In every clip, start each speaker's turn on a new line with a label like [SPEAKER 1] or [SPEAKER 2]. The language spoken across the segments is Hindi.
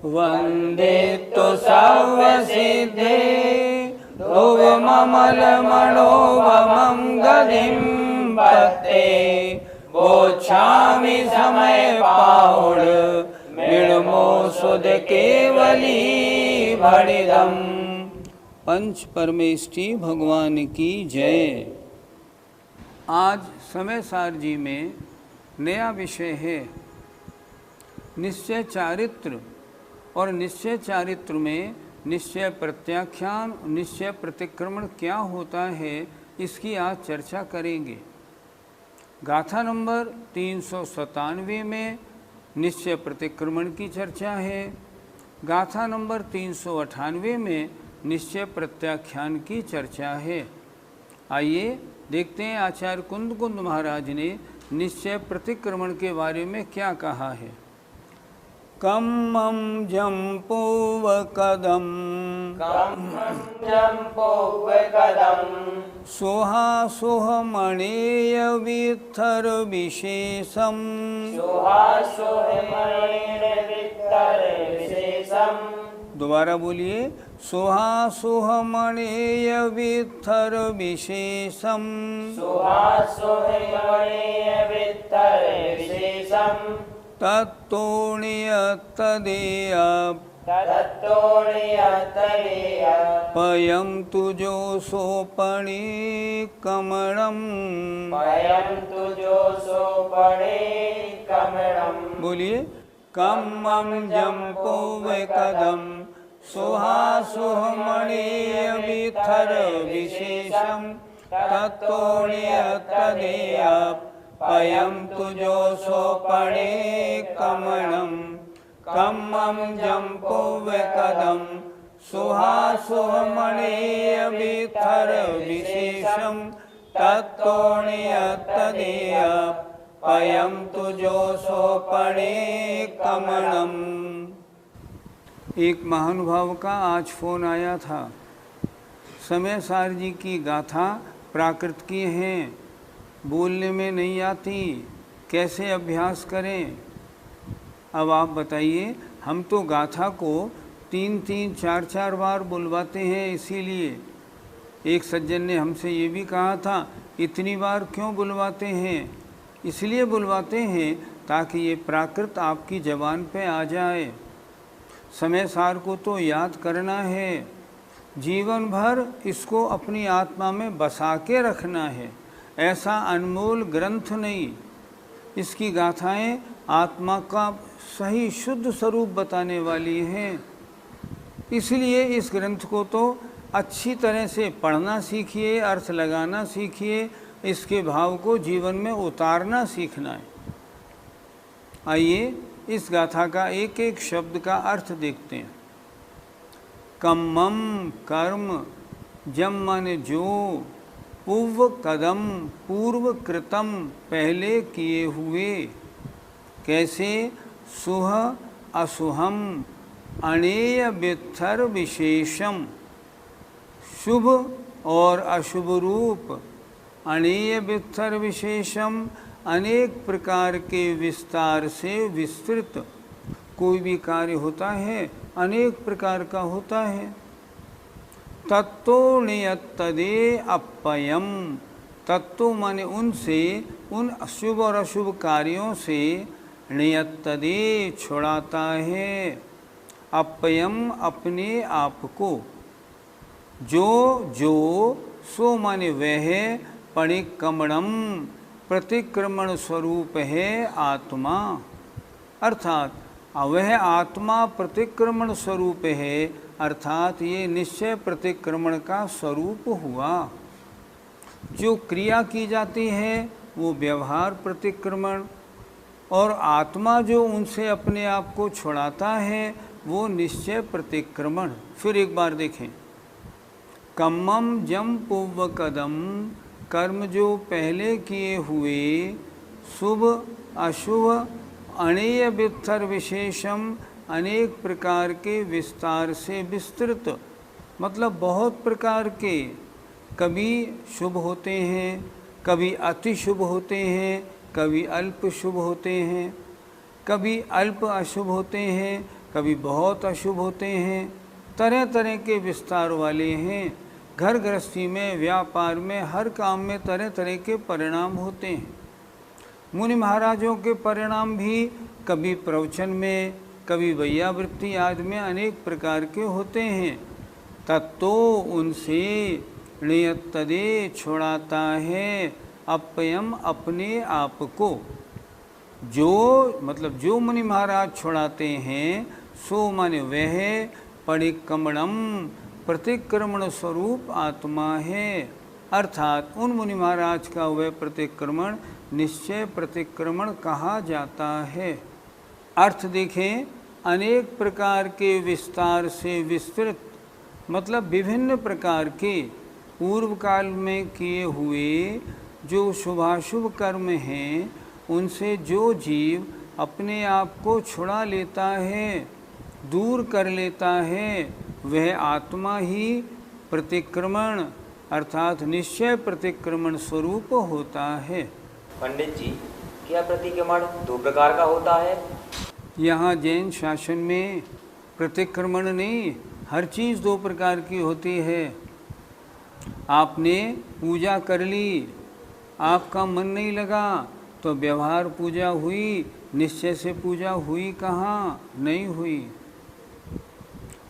[SPEAKER 1] वन्दितु सर्वसिद्धे ध्रुवममलमणोवमं गदिं पत्ते बोच्छामि समय पाहुड मिणमो सुध केवली भणिदम। पंच परमेष्टि भगवान की जय। आज समय सार जी में नया विषय है निश्चय चारित्र, और निश्चय चारित्र में निश्चय प्रत्याख्यान, निश्चय प्रतिक्रमण क्या होता है इसकी आज चर्चा करेंगे। गाथा नंबर 397 में निश्चय प्रतिक्रमण की चर्चा है। गाथा नंबर 398 में निश्चय प्रत्याख्यान की चर्चा है। आइए देखते हैं आचार्य कुंद महाराज ने निश्चय प्रतिक्रमण के बारे में क्या कहा है। कम्मं जम्पोवकदं सुहासुहमणेयवित्थरविशेषं दोबारा बोलिए। सुहासुहमणेयवित्थरविशेषं तत्तोणीयत्तदेय पयं तुजोसोपणे कमणं बोलिए। कम्मं जम्पो वैकदं सुहासुहमणेयवित्थरविशेषं तत्तोणीयत्तदेय पयं तुजोसोपणे कमणं। कम्मं जम्पो वैकदं सुहासुहमणेयवित्थरविशेषं तत्तोणीयत्तदेय पयं तुजोसोपणे कमणं। एक महानुभाव का आज फोन आया था। समय सार जी की गाथा प्राकृत की हैं, बोलने में नहीं आती, कैसे अभ्यास करें। अब आप बताइए, हम तो गाथा को 3-3, 4-4 बार बुलवाते हैं। इसीलिए एक सज्जन ने हमसे ये भी कहा था, इतनी बार क्यों बुलवाते हैं? इसलिए बुलवाते हैं ताकि ये प्राकृत आपकी ज़बान पे आ जाए। समय सार को तो याद करना है, जीवन भर इसको अपनी आत्मा में बसा के रखना है। ऐसा अनमोल ग्रंथ नहीं, इसकी गाथाएं आत्मा का सही शुद्ध स्वरूप बताने वाली हैं। इसलिए इस ग्रंथ को तो अच्छी तरह से पढ़ना सीखिए, अर्थ लगाना सीखिए, इसके भाव को जीवन में उतारना सीखना है। आइए इस गाथा का एक एक शब्द का अर्थ देखते हैं। कम्मम कर्म, जम माने जो, पूर्व कदम पूर्व कृतम पहले किए हुए, कैसे, सुह असुहम अणेय वित्थर विशेषम, शुभ और अशुभ रूप, अणेय वित्थर विशेषम अनेक प्रकार के विस्तार से विस्तृत। कोई भी कार्य होता है अनेक प्रकार का होता है। तत्तो नियत्तदे अप्पयम, तत्तो माने उनसे, उन अशुभ और अशुभ कार्यों से, नियत्तदे छुड़ाता है, अप्पयम अपने आप को, जो जो सो माने वह, परिक्रमणम प्रतिक्रमण स्वरूप है आत्मा, अर्थात वह आत्मा प्रतिक्रमण स्वरूप है, अर्थात ये निश्चय प्रतिक्रमण का स्वरूप हुआ। जो क्रिया की जाती है वो व्यवहार प्रतिक्रमण, और आत्मा जो उनसे अपने आप को छुड़ाता है वो निश्चय प्रतिक्रमण। फिर एक बार देखें, कम्मम जम पूर्व कदम, कर्म जो पहले किए हुए, शुभ अशुभ अनेय वित्तर विशेषम, अनेक प्रकार के विस्तार से विस्तृत, मतलब बहुत प्रकार के, कभी शुभ होते हैं, कभी अति शुभ होते हैं, कभी अल्प शुभ होते हैं, कभी अल्प अशुभ होते हैं, कभी बहुत अशुभ होते हैं, तरह तरह के विस्तार वाले हैं। घर गृहस्थी में, व्यापार में, हर काम में तरह तरह के परिणाम होते हैं। मुनि महाराजों के परिणाम भी कभी प्रवचन में, कभी वैयावृत्ति आदि में अनेक प्रकार के होते हैं। तत्तो उनसे नियतदे छुड़ाता है अपयम अपने आप को। जो मतलब जो मुनि महाराज छुड़ाते हैं सो माने वह परिक्रमणम प्रतिक्रमण स्वरूप आत्मा है, अर्थात उन मुनि महाराज का वह प्रतिक्रमण निश्चय प्रतिक्रमण कहा जाता है। अर्थ देखें, अनेक प्रकार के विस्तार से विस्तृत, मतलब विभिन्न प्रकार के पूर्व काल में किए हुए जो शुभाशुभ कर्म हैं, उनसे जो जीव अपने आप को छुड़ा लेता है, दूर कर लेता है, वह आत्मा ही प्रतिक्रमण अर्थात निश्चय प्रतिक्रमण स्वरूप होता है।
[SPEAKER 2] पंडित जी, क्या प्रतिक्रमण दो प्रकार का होता है?
[SPEAKER 1] यहाँ जैन शासन में प्रतिक्रमण नहीं, हर चीज़ दो प्रकार की होती है। आपने पूजा कर ली, आपका मन नहीं लगा तो व्यवहार पूजा हुई, निश्चय से पूजा हुई कहाँ? नहीं हुई।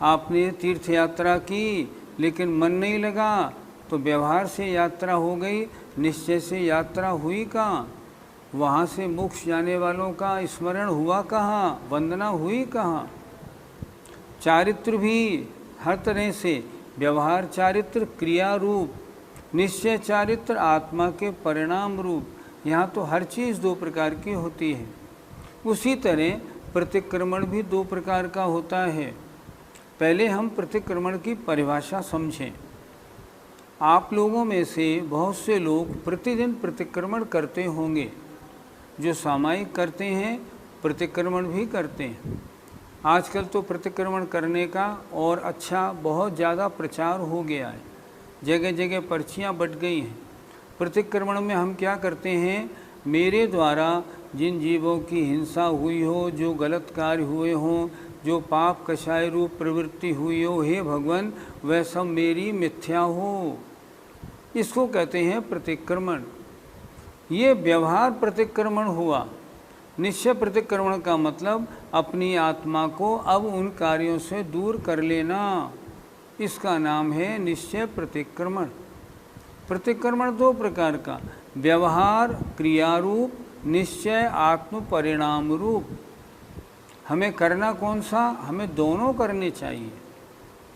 [SPEAKER 1] आपने तीर्थ यात्रा की लेकिन मन नहीं लगा तो व्यवहार से यात्रा हो गई, निश्चय से यात्रा हुई कहाँ? वहाँ से मोक्ष जाने वालों का स्मरण हुआ कहाँ? वंदना हुई कहाँ? चारित्र भी हर तरह से, व्यवहार चारित्र क्रिया रूप, निश्चय चारित्र आत्मा के परिणाम रूप, यहाँ तो हर चीज़ दो प्रकार की होती है। उसी तरह प्रतिक्रमण भी दो प्रकार का होता है। पहले हम प्रतिक्रमण की परिभाषा समझें। आप लोगों में से बहुत से लोग प्रतिदिन प्रतिक्रमण करते होंगे, जो सामायिक करते हैं प्रतिक्रमण भी करते हैं। आजकल तो प्रतिक्रमण करने का और अच्छा बहुत ज़्यादा प्रचार हो गया है, जगह जगह पर्चियाँ बंट गई हैं। प्रतिक्रमण में हम क्या करते हैं, मेरे द्वारा जिन जीवों की हिंसा हुई हो, जो गलत कार्य हुए हों, जो पाप कषाय रूप प्रवृत्ति हुई हो, हे भगवान वह सब मेरी मिथ्या हो, इसको कहते हैं प्रतिक्रमण। ये व्यवहार प्रतिक्रमण हुआ। निश्चय प्रतिक्रमण का मतलब अपनी आत्मा को अब उन कार्यों से दूर कर लेना, इसका नाम है निश्चय प्रतिक्रमण। प्रतिक्रमण दो प्रकार का, व्यवहार क्रियारूप, निश्चय आत्म परिणाम रूप। हमें करना कौन सा? हमें दोनों करने चाहिए।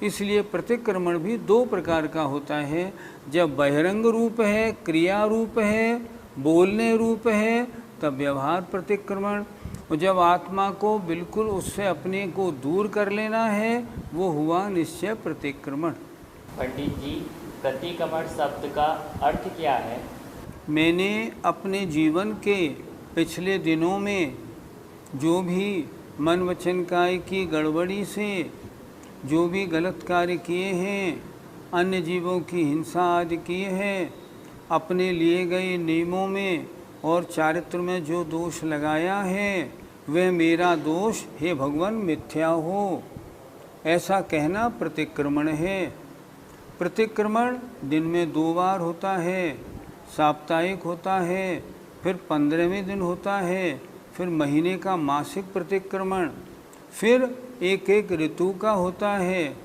[SPEAKER 1] इसलिए प्रतिक्रमण भी दो प्रकार का होता है। जब बहिरंग रूप है, क्रिया रूप है, बोलने रूप है, तब व्यवहार प्रतिक्रमण, और जब आत्मा को बिल्कुल उससे अपने को दूर कर लेना है, वो हुआ निश्चय प्रतिक्रमण।
[SPEAKER 2] पंडित जी, प्रतिक्रमण शब्द का अर्थ क्या है?
[SPEAKER 1] मैंने अपने जीवन के पिछले दिनों में जो भी मन वचन काय की गड़बड़ी से जो भी गलत कार्य किए हैं, अन्य जीवों की हिंसा आदि किए हैं, अपने लिए गए नियमों में और चारित्र में जो दोष लगाया है, वह मेरा दोष हे भगवान मिथ्या हो, ऐसा कहना प्रतिक्रमण है। प्रतिक्रमण दिन में 2 बार होता है, साप्ताहिक होता है, फिर 15वें दिन होता है, फिर महीने का मासिक प्रतिक्रमण, फिर एक एक ऋतु का होता है,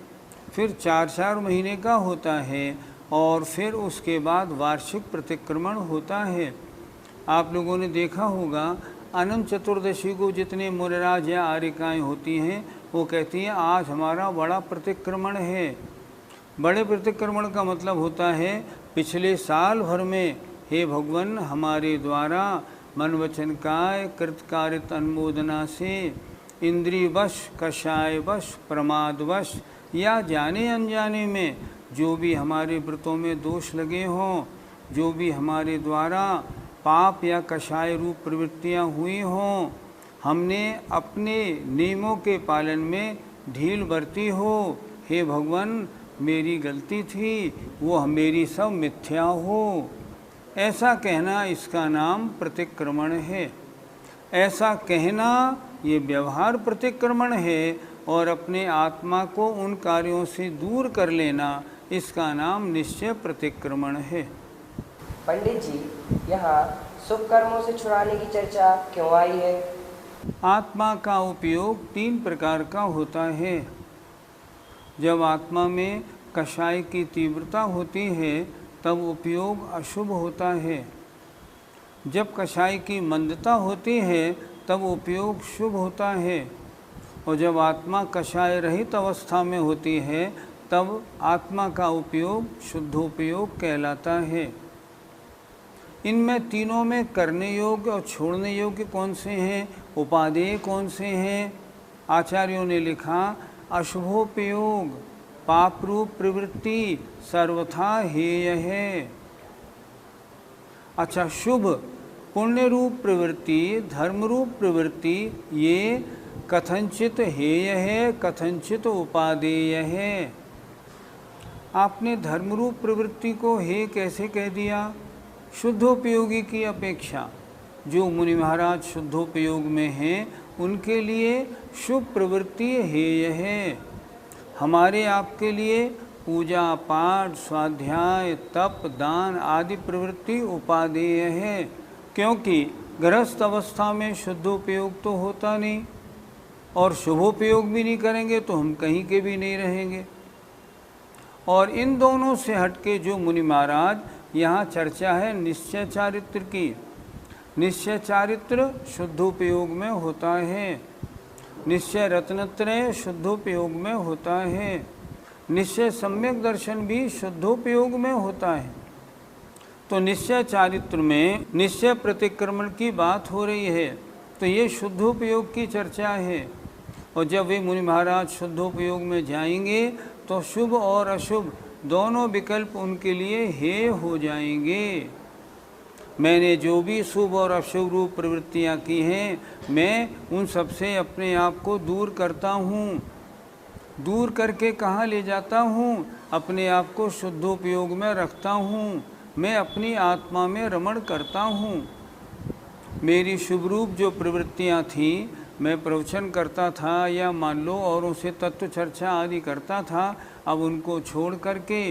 [SPEAKER 1] फिर 4-4 महीने का होता है, और फिर उसके बाद वार्षिक प्रतिक्रमण होता है। आप लोगों ने देखा होगा अनंत चतुर्दशी को जितने मुनिराज या आर्यिकाएँ होती हैं, वो कहती हैं आज हमारा बड़ा प्रतिक्रमण है। बड़े प्रतिक्रमण का मतलब होता है पिछले साल भर में हे भगवान, हमारे द्वारा मन वचन काय कृतकारित अनुमोदना से इंद्रियवश, कषायवश, प्रमादवश या जाने अनजाने में जो भी हमारे व्रतों में दोष लगे हों, जो भी हमारे द्वारा पाप या कषाय रूप प्रवृत्तियां हुई हों, हमने अपने नियमों के पालन में ढील बरती हो, हे भगवान मेरी गलती थी, वो मेरी सब मिथ्या हो, ऐसा कहना इसका नाम प्रतिक्रमण है। ऐसा कहना ये व्यवहार प्रतिक्रमण है, और अपने आत्मा को उन कार्यों से दूर कर लेना इसका नाम निश्चय प्रतिक्रमण है।
[SPEAKER 3] पंडित जी, यहाँ शुभ कर्मों से छुड़ाने की चर्चा क्यों आई है?
[SPEAKER 1] आत्मा का उपयोग 3 प्रकार का होता है। जब आत्मा में कषाय की तीव्रता होती है तब उपयोग अशुभ होता है। जब कषाय की मंदता होती है तब उपयोग शुभ होता है। और जब आत्मा कषाय रहित अवस्था में होती है तब आत्मा का उपयोग शुद्धोपयोग कहलाता है। इनमें तीनों में करने योग्य और छोड़ने योग्य कौन से हैं, उपादेय कौन से हैं? आचार्यों ने लिखा, अशुभोपयोग पाप रूप प्रवृत्ति सर्वथा हेय है। अच्छा, शुभ पुण्य रूप प्रवृत्ति, धर्म रूप प्रवृत्ति ये कथनचित हेय है, कथनचित उपादेय है। आपने धर्म रूप प्रवृत्ति को हे कैसे कह दिया? शुद्धोपयोगी की अपेक्षा जो मुनि महाराज शुद्धोपयोग में हैं उनके लिए शुभ प्रवृत्ति हेय है। हमारे आपके लिए पूजा पाठ, स्वाध्याय, तप, दान आदि प्रवृत्ति उपादेय है, क्योंकि गृहस्थ अवस्था में शुद्धोपयोग तो होता नहीं और शुभोपयोग भी नहीं करेंगे तो हम कहीं के भी नहीं रहेंगे। और इन दोनों से हटके जो मुनि महाराज, यहाँ चर्चा है निश्चय चारित्र की। निश्चय चारित्र शुद्धोपयोग में होता है, निश्चय रत्नत्रय शुद्धोपयोग में होता है, निश्चय सम्यक दर्शन भी शुद्धोपयोग में होता है। तो निश्चय चारित्र में निश्चय प्रतिक्रमण की बात हो रही है, तो ये शुद्धोपयोग की चर्चा है। और जब वे मुनि महाराज शुद्धोपयोग में जाएंगे तो शुभ और अशुभ दोनों विकल्प उनके लिए हेय हो जाएंगे। मैंने जो भी शुभ और अशुभ रूप प्रवृत्तियां की हैं, मैं उन सब से अपने आप को दूर करता हूँ। दूर करके कहाँ ले जाता हूँ? अपने आप को शुद्धोपयोग में रखता हूँ। मैं अपनी आत्मा में रमण करता हूँ। मेरी शुभ रूप जो प्रवृत्तियाँ थीं, मैं प्रवचन करता था या मान लो औरों से तत्व चर्चा आदि करता था, अब उनको छोड़ करके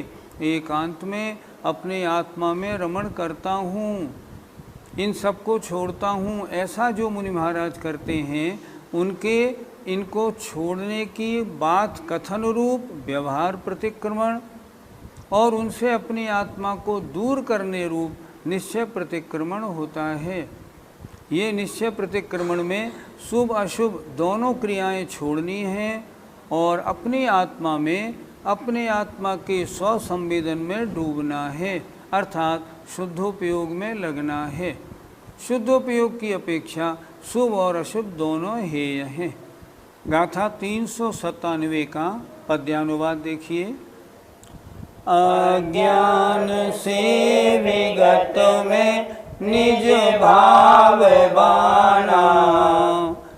[SPEAKER 1] एकांत में अपने आत्मा में रमण करता हूँ, इन सब को छोड़ता हूँ। ऐसा जो मुनि महाराज करते हैं उनके इनको छोड़ने की बात कथन रूप व्यवहार प्रतिक्रमण और उनसे अपनी आत्मा को दूर करने रूप निश्चय प्रतिक्रमण होता है। ये निश्चय प्रतिक्रमण में शुभ अशुभ दोनों क्रियाएं छोड़नी हैं और अपनी आत्मा में अपने आत्मा के स्वसंवेदन में डूबना है, अर्थात शुद्धोपयोग में लगना है। शुद्धोपयोग की अपेक्षा शुभ और अशुभ दोनों हेय हैं। गाथा 397 का पद्यानुवाद देखिए। अज्ञान से विगत में निज भाव बाना,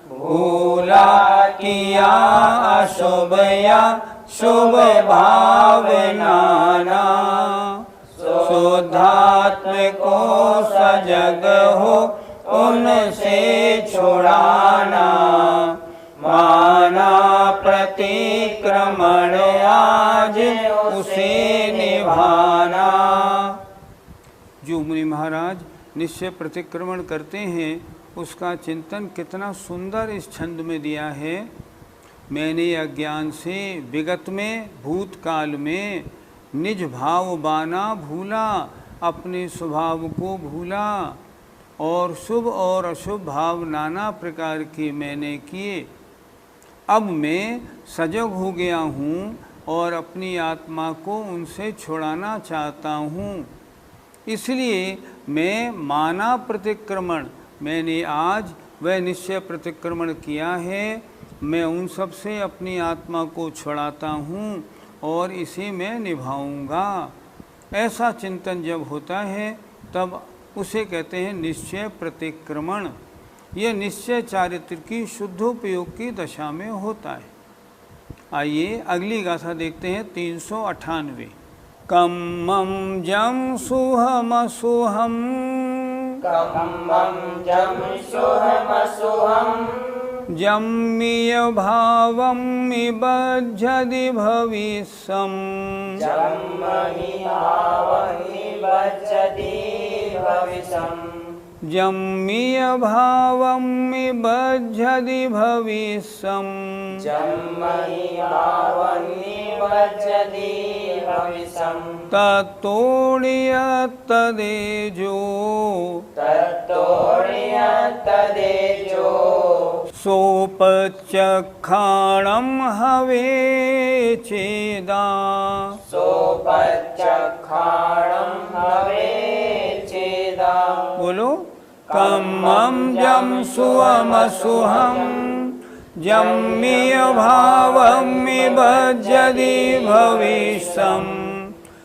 [SPEAKER 1] भूला किया अशुभ या शुभ भाव नाना, शुद्धात्म को सजग हो उनसे छुड़ाना, माना प्रतिक्रमण आज उसे निभाना। जो मुनि महाराज निश्चय प्रतिक्रमण करते हैं उसका चिंतन कितना सुंदर इस छंद में दिया है। मैंने अज्ञान से विगत में भूतकाल में निज भाव बाना, भूला अपने स्वभाव को भूला और शुभ और अशुभ भाव नाना प्रकार के मैंने किए। अब मैं सजग हो गया हूँ और अपनी आत्मा को उनसे छुड़ाना चाहता हूँ। इसलिए मैं माना प्रतिक्रमण, मैंने आज वह निश्चय प्रतिक्रमण किया है, मैं उन सब से अपनी आत्मा को छुड़ाता हूँ और इसे मैं निभाऊंगा। ऐसा चिंतन जब होता है तब उसे कहते हैं निश्चय प्रतिक्रमण। यह निश्चय चारित्र की शुद्धोपयोग की दशा में होता है। आइए अगली गाथा देखते हैं 398। कम्मं जं सुहमसुहं
[SPEAKER 3] कम्मं जं सुहमसुहं
[SPEAKER 1] जम्मीय भावं निबध्यति भविष्यं
[SPEAKER 3] जम्महि भावं निबध्यति भविष्यं
[SPEAKER 1] जम्मीय भावं निबध्यति भविष्यं
[SPEAKER 3] जम्महि भावं निबध्यति भविष्यं
[SPEAKER 1] तत्तोण्यत्तदेजो
[SPEAKER 3] तत्तोण्यत्तदेजो
[SPEAKER 1] सोपचक्षाणं हवे चेदा
[SPEAKER 3] सोपचक्षाणं हवे चेदा।
[SPEAKER 1] बोलो कम्मं जं सुहमसुहं जम्मीय भावं निबध्यति भविष्यं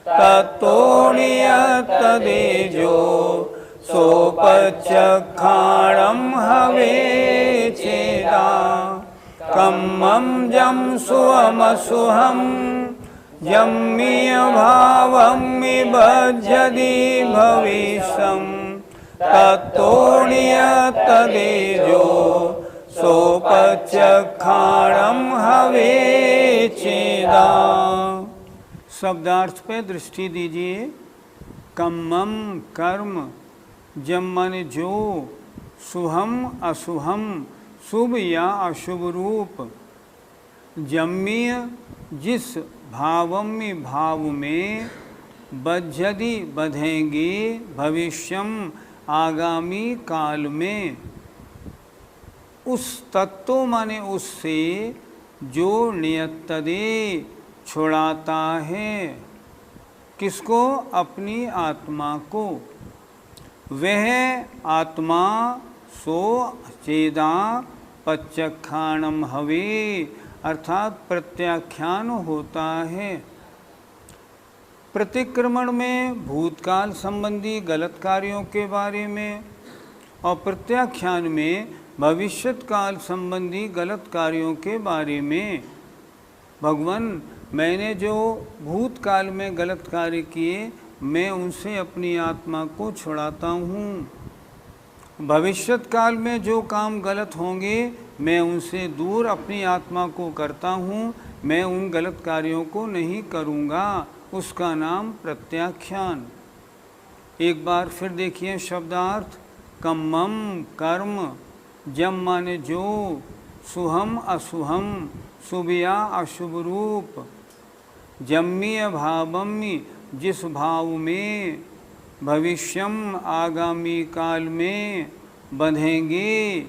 [SPEAKER 1] तत्तोण्यत्तदेजो सोपचक्षाणं हवे चेदा। कम्मं जं सुहमसुहं जम्मीय भावं निबध्यति भविष्यं तत्तोण्यत्तदेजो सोपचक्षाणं हवे चेदा। शब्दार्थ पे दृष्टि दीजिए। कम्मम कर्म, जम माने जो, सुहम अशुभम, शुभ या अशुभ रूप, जम्मीय जिस भावम भाव में, बध्यति बधेंगे, भविष्यम आगामी काल में, उस तत्व माने उससे जो नियत्तदे छुड़ाता है। किसको? अपनी आत्मा को। वह आत्मा सो चेदा पच्चक्षाणम हवे, अर्थात प्रत्याख्यान होता है। प्रतिक्रमण में भूतकाल संबंधी गलत कार्यों के बारे में और प्रत्याख्यान में भविष्यत काल संबंधी गलत कार्यों के बारे में। भगवान, मैंने जो भूतकाल में गलत कार्य किए, मैं उनसे अपनी आत्मा को छुड़ाता हूँ। भविष्यत काल में जो काम गलत होंगे, मैं उनसे दूर अपनी आत्मा को करता हूँ। मैं उन गलत कार्यों को नहीं करूँगा। उसका नाम प्रत्याख्यान। एक बार फिर देखिए शब्दार्थ। कम्मम कर्म, जम माने जो, सुहम अशुभम, शुभ या अशुभ रूप, जम्मीय भावम्य जिस भाव में, भविष्यम आगामी काल में, बंधेंगे,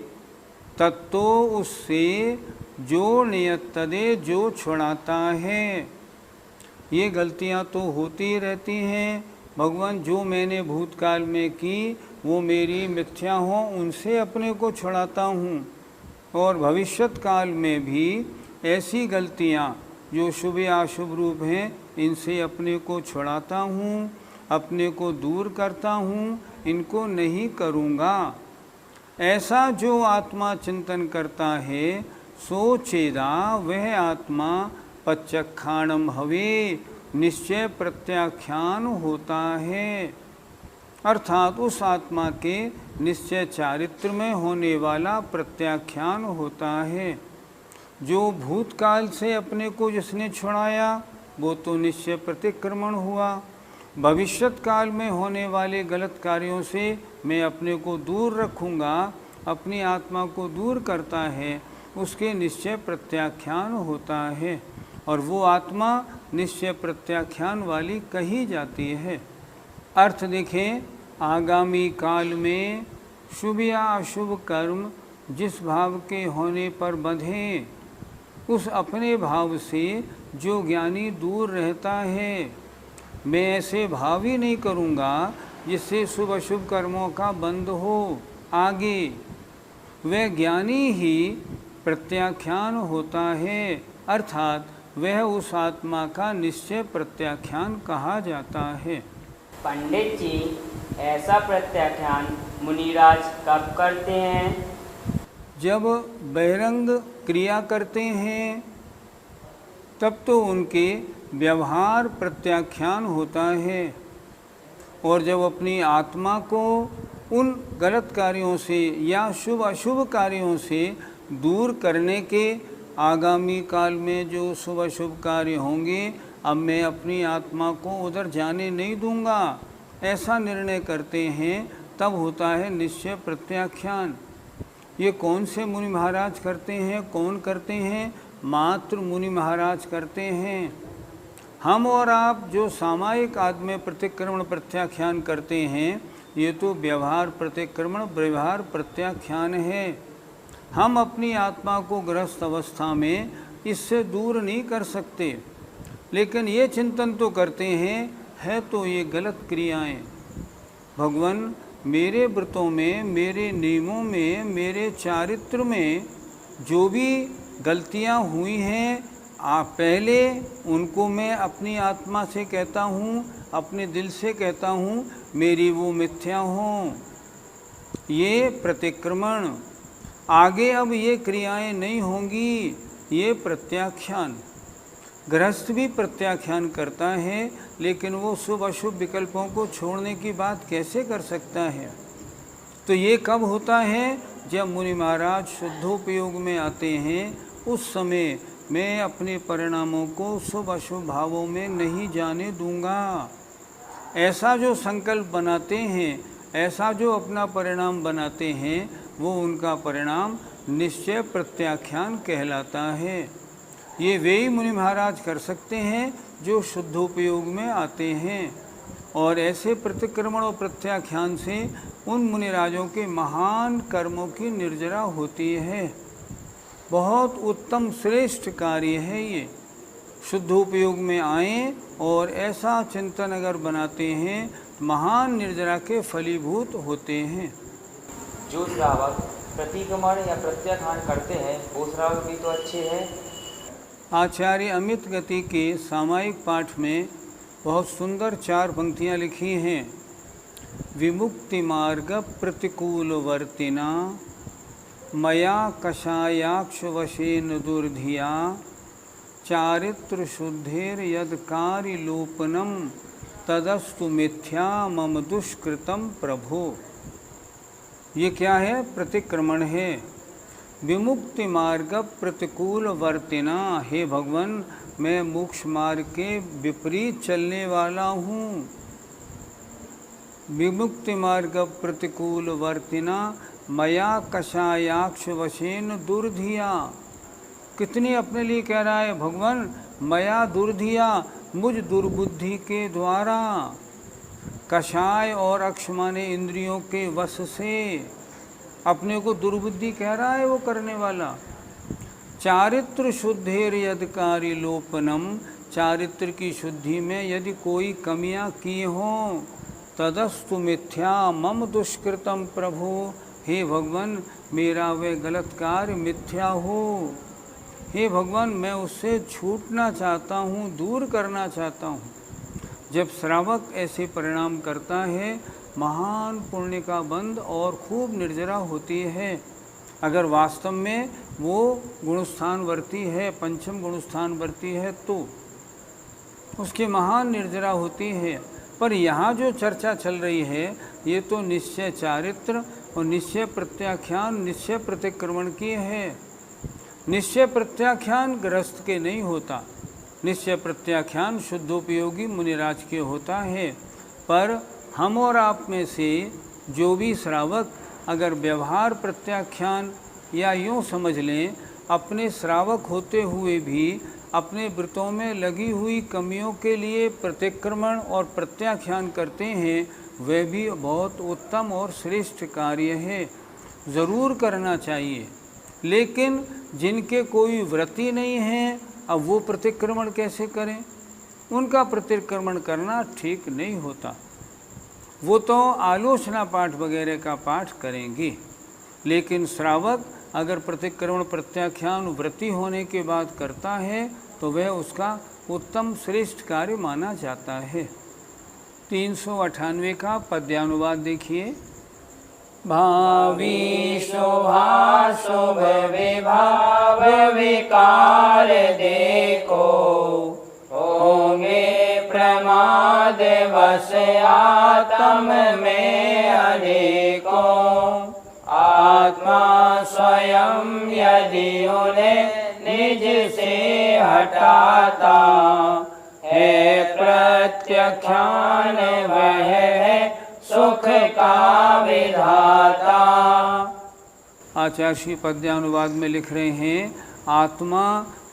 [SPEAKER 1] तत्तो उससे जो नियत्तदे जो छुड़ाता है। ये गलतियाँ तो होती रहती हैं। भगवान, जो मैंने भूतकाल में की वो मेरी मिथ्या हो, उनसे अपने को छुड़ाता हूँ। और भविष्यत काल में भी ऐसी गलतियाँ जो शुभ या अशुभ रूप हैं, इनसे अपने को छुड़ाता हूँ, अपने को दूर करता हूँ, इनको नहीं करूँगा। ऐसा जो आत्मा चिंतन करता है, सो चेदा वह आत्मा पच्चक्षाणम हवे, निश्चय प्रत्याख्यान होता है। अर्थात उस आत्मा के निश्चय चारित्र में होने वाला प्रत्याख्यान होता है। जो भूतकाल से अपने को जिसने छुड़ाया, वो तो निश्चय प्रतिक्रमण हुआ। भविष्यत काल में होने वाले गलत कार्यों से मैं अपने को दूर रखूँगा, अपनी आत्मा को दूर करता है, उसके निश्चय प्रत्याख्यान होता है। और वो आत्मा निश्चय प्रत्याख्यान वाली कही जाती है। अर्थ देखें, आगामी काल में शुभ या अशुभ कर्म जिस भाव के होने पर बंधे, उस अपने भाव से जो ज्ञानी दूर रहता है। मैं ऐसे भाव ही नहीं करूँगा जिससे शुभ अशुभ कर्मों का बंध हो। आगे वह ज्ञानी ही प्रत्याख्यान होता है, अर्थात वह उस आत्मा का निश्चय प्रत्याख्यान कहा जाता है।
[SPEAKER 2] पंडित जी, ऐसा प्रत्याख्यान मुनिराज कब करते हैं?
[SPEAKER 1] जब बहिरंग क्रिया करते हैं तब तो उनके व्यवहार प्रत्याख्यान होता है, और जब अपनी आत्मा को उन गलत कार्यों से या शुभ अशुभ कार्यों से दूर करने के आगामी काल में जो शुभ अशुभ कार्य होंगे, अब मैं अपनी आत्मा को उधर जाने नहीं दूंगा, ऐसा निर्णय करते हैं, तब होता है निश्चय प्रत्याख्यान। ये कौन से मुनि महाराज करते हैं? कौन करते हैं? मात्र मुनि महाराज करते हैं। हम और आप जो सामायिक आदमी प्रतिक्रमण प्रत्याख्यान करते हैं, ये तो व्यवहार प्रतिक्रमण व्यवहार प्रत्याख्यान है। हम अपनी आत्मा को गृहस्थ अवस्था में इससे दूर नहीं कर सकते, लेकिन ये चिंतन तो करते हैं, है तो ये गलत क्रियाएं। भगवान, मेरे व्रतों में, मेरे नियमों में, मेरे चारित्र में जो भी गलतियां हुई हैं, पहले उनको मैं अपनी आत्मा से कहता हूँ, अपने दिल से कहता हूँ, मेरी वो मिथ्या हों, ये प्रतिक्रमण। आगे अब ये क्रियाएं नहीं होंगी, ये प्रत्याख्यान। गृहस्थ भी प्रत्याख्यान करता है, लेकिन वो शुभ अशुभ विकल्पों को छोड़ने की बात कैसे कर सकता है? तो ये कब होता है? जब मुनि महाराज शुद्धोपयोग में आते हैं, उस समय मैं अपने परिणामों को शुभ अशुभ भावों में नहीं जाने दूंगा। ऐसा जो संकल्प बनाते हैं, ऐसा जो अपना परिणाम बनाते हैं, वो उनका परिणाम निश्चय प्रत्याख्यान कहलाता है। ये वे ही मुनि महाराज कर सकते हैं जो शुद्धोपयोग में आते हैं, और ऐसे प्रतिक्रमण और प्रत्याख्यान से उन मुनिराजों के महान कर्मों की निर्जरा होती है। बहुत उत्तम श्रेष्ठ कार्य है ये। शुद्धोपयोग में आए और ऐसा चिंतन अगर बनाते हैं, महान निर्जरा के फलीभूत होते हैं।
[SPEAKER 4] जो श्रावक प्रतिक्रमण या प्रत्याख्यान करते हैं, वो श्रावक भी तो अच्छे हैं।
[SPEAKER 1] आचार्य अमित गति के सामायिक पाठ में बहुत सुंदर 4 पंक्तियाँ लिखी हैं। विमुक्ति मार्ग प्रतिकूलवर्तिना मया कषायाक्ष वशेन दुर्धिया चारित्र शुद्धेर यद कार्यलोपनम तदस्तु मिथ्या मम दुष्कृतम प्रभो। ये क्या है? प्रतिक्रमण है। विमुक्ति मार्ग प्रतिकूल वर्तिना, हे भगवान, मैं मोक्ष मार्ग के विपरीत चलने वाला हूँ। विमुक्ति मार्ग प्रतिकूल वर्तिना मया कषायाक्ष वशेन दुर्धिया। कितनी अपने लिए कह रहा है भगवान? मया दुर्धिया, मुझ दुर्बुद्धि के द्वारा, कषाय और अक्ष माने इंद्रियों के वश से, अपने को दुर्बुद्धि कह रहा है वो करने वाला। चारित्र शुद्धेर यद कार्यलोपनम, चारित्र की शुद्धि में यदि कोई कमियां की हों, तदस्तु मिथ्या मम दुष्कृतम प्रभु, हे भगवान, मेरा वे गलत कार्य मिथ्या हो। हे भगवान, मैं उससे छूटना चाहता हूँ, दूर करना चाहता हूँ। जब श्रावक ऐसे परिणाम करता है, महान पुण्य का बंध और खूब निर्जरा होती है। अगर वास्तव में वो गुणस्थान वर्ती है, पंचम गुणस्थान वर्ती है, तो उसकी महान निर्जरा होती है। पर यहाँ जो चर्चा चल रही है, ये तो निश्चय चारित्र और निश्चय प्रत्याख्यान, निश्चय प्रतिक्रमण की है। निश्चय प्रत्याख्यान गृहस्थ के नहीं होता, निश्चय प्रत्याख्यान शुद्धोपयोगी मुनिराज के होता है। पर हम और आप में से जो भी श्रावक अगर व्यवहार प्रत्याख्यान, या यूँ समझ लें अपने श्रावक होते हुए भी अपने व्रतों में लगी हुई कमियों के लिए प्रतिक्रमण और प्रत्याख्यान करते हैं, वह भी बहुत उत्तम और श्रेष्ठ कार्य है, ज़रूर करना चाहिए। लेकिन जिनके कोई व्रत ही नहीं है, अब वो प्रतिक्रमण कैसे करें? उनका प्रतिक्रमण करना ठीक नहीं होता। वो तो आलोचना पाठ वगैरह का पाठ करेंगे, लेकिन श्रावक अगर प्रतिक्रमण प्रत्याख्यान वृत्ति होने के बाद करता है तो वह उसका उत्तम श्रेष्ठ कार्य माना जाता है। 398 का पद्यानुवाद देखिए।
[SPEAKER 5] भावी शोभा शुभ विभाव विकार देखो, होंगे प्रमाद वश आत्म में अनेकों। आत्मा स्वयं यदि उन्हें निज से हटाता है, प्रत्याख्यान वह है सुख का विधाता।
[SPEAKER 1] आचार्य श्री पद्यानुवाद में लिख रहे हैं, आत्मा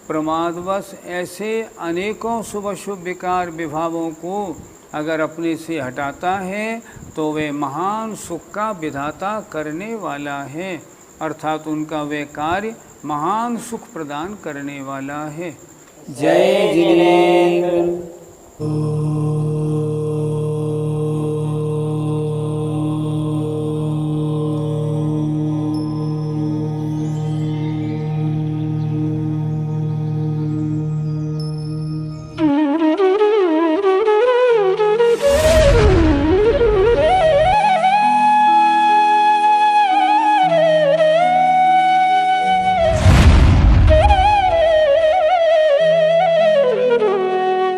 [SPEAKER 1] प्रमादवश ऐसे अनेकों शुभ शुभ विकार विभावों को अगर अपने से हटाता है तो वे महान सुख का विधाता करने वाला है, अर्थात उनका वे कार्य महान सुख प्रदान करने वाला है।
[SPEAKER 5] जय जिनेंद्र।